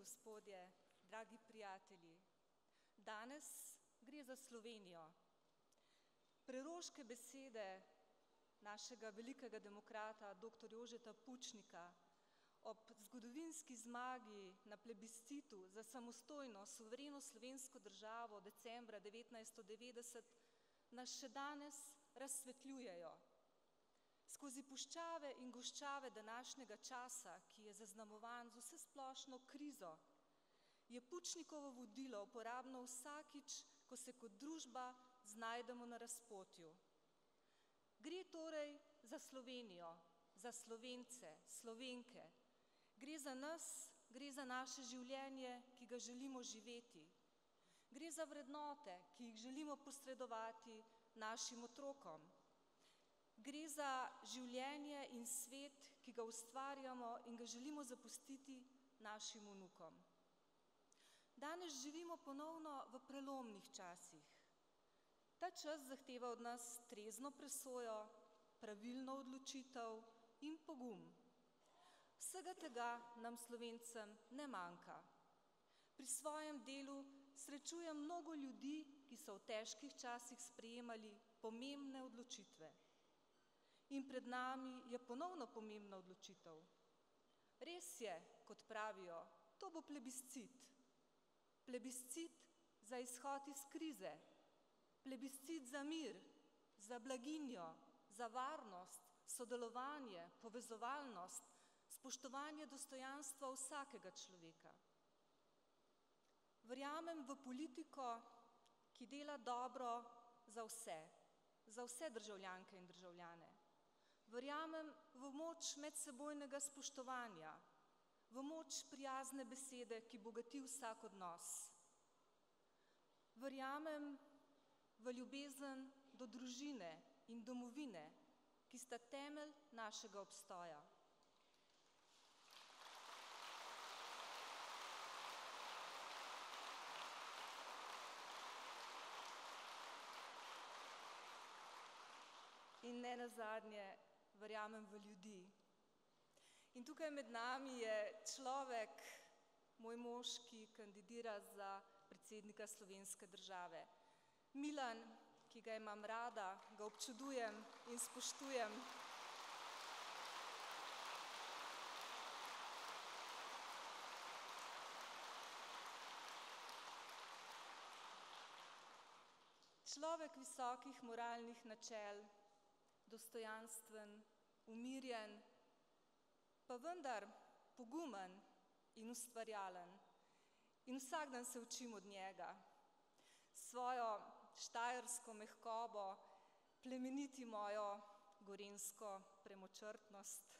gospodje, dragi prijatelji, danes gre za Slovenijo. Preroške besede našega velikega demokrata, dr. Jožeta Pučnika, ob zgodovinski zmagi na plebiscitu za samostojno, suvereno slovensko državo decembra 1990 nas še danes razsvetljujejo. Skozi puščave in goščave današnjega časa, ki je zaznamovan z vsesplošno krizo, je Pučnikovo vodilo uporabno vsakič, ko se kot družba znajdemo na razpotju. Gre torej za Slovenijo, za Slovence, Slovenke. Gre za nas, gre za naše življenje, ki ga želimo živeti. Gre za vrednote, ki jih želimo posredovati našim otrokom. Gre za življenje in svet, ki ga ustvarjamo in ga želimo zapustiti našim vnukom. Danes živimo ponovno v prelomnih časih. Ta čas zahteva od nas trezno presojo, pravilno odločitev in pogum. Vsega tega nam Slovencem ne manjka. Pri svojem delu srečujem mnogo ljudi, ki so v težkih časih sprejemali pomembne odločitve. In pred nami je ponovno pomembna odločitev. Res je, kot pravijo, to bo plebiscit. Plebiscit za izhod iz krize, plebiscit za mir, za blaginjo, za varnost, sodelovanje, povezovalnost, spoštovanje dostojanstva vsakega človeka. Verjamem v politiko, ki dela dobro za vse državljanke in državljane. Verjamem v moč medsebojnega spoštovanja, v moč prijazne besede, ki bogati vsak odnos. Verjamem v ljubezen do družine in domovine, ki sta temelj našega obstoja. In nenazadnje verjamem v ljudi. In tukaj med nami je človek, moj mož, ki kandidira za predsednika slovenske države. Milan, ki ga imam rada, ga občudujem in spoštujem. Človek visokih moralnih načel, dostojanstven, umirjen, pa vendar pogumen in ustvarjalen. In vsak dan se učim od njega. Svojo štajersko mehkobo plemeniti mojo gorenjsko premočrtnost.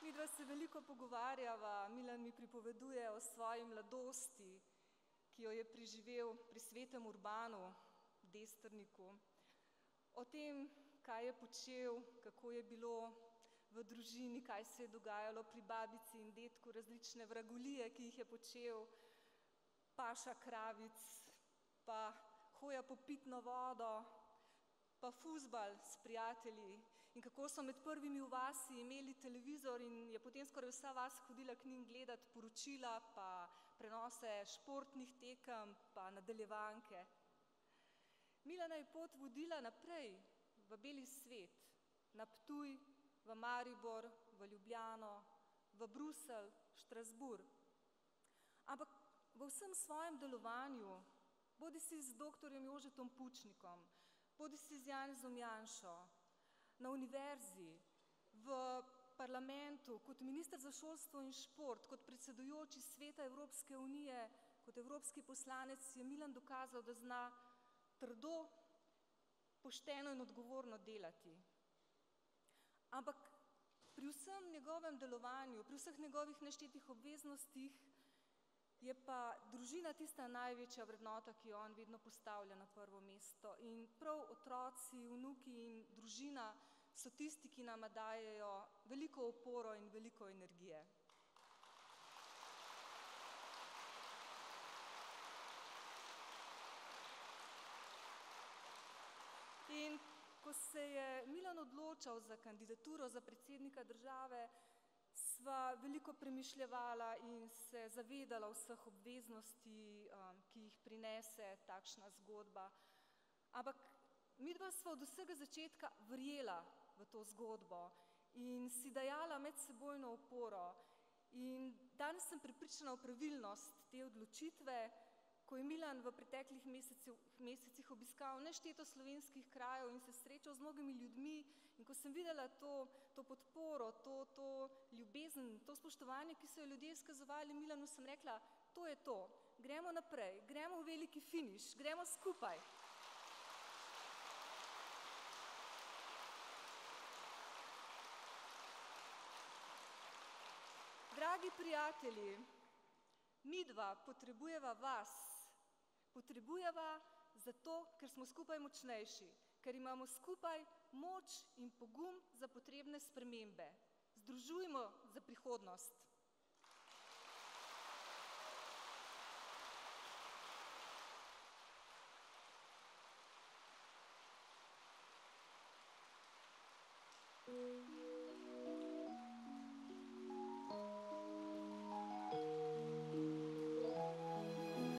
Midva se veliko pogovarjava, Milan mi pripoveduje o svoji mladosti, ki jo je preživel pri svetem Urbanu, Destrniku, o tem, kaj je počel, kako je bilo v družini, kaj se je dogajalo pri babici in dedku, različne vragolije, ki jih je počel, paša kravic, pa hoja po pitno vodo, pa fuzbal s prijatelji in kako so med prvimi v vasi imeli televizor in je potem skoraj vsa vas hodila k njim gledati poročila, pa prenose športnih tekem, pa nadaljevanke. Milana je pot vodila naprej v beli svet, na Ptuj, v Maribor, v Ljubljano, v Bruselj, Štrasburg. Ampak v vsem svojem delovanju, bodisi z dr. Jožetom Pučnikom, bodisi z Janezom Janšo, na univerzi, v parlamentu, kot minister za šolstvo in šport, kot predsedujoči Sveta Evropske unije, kot evropski poslanec, je Milan dokazal, da zna trdo, pošteno in odgovorno delati. Ampak pri vsem njegovem delovanju, pri vseh njegovih neštetih obveznostih, je pa družina tista največja vrednota, ki jo on vedno postavlja na prvo mesto. In prav otroci, vnuki in družina so tisti, ki nama dajejo veliko oporo in veliko energije. In Ko se je Milan odločal za kandidaturo za predsednika države, sva veliko premišljevala in se zavedala vseh obveznosti, ki jih prinese takšna zgodba. Ampak midva sva od vsega začetka verjela v to zgodbo in si dajala medsebojno oporo. In danes sem prepričana v pravilnost te odločitve, ko je Milan v preteklih mesecih obiskal nešteto slovenskih krajev in se srečal z mnogimi ljudmi, in ko sem videla to podporo, to ljubezen, to spoštovanje, ki so jo ljudje izkazovali Milanu, sem rekla, to je to, gremo naprej, gremo v veliki finiš, gremo skupaj. Dragi prijatelji, midva potrebujeva vas, potrebujeva zato, ker smo skupaj močnejši, ker imamo skupaj moč in pogum za potrebne spremembe. Združujmo za prihodnost.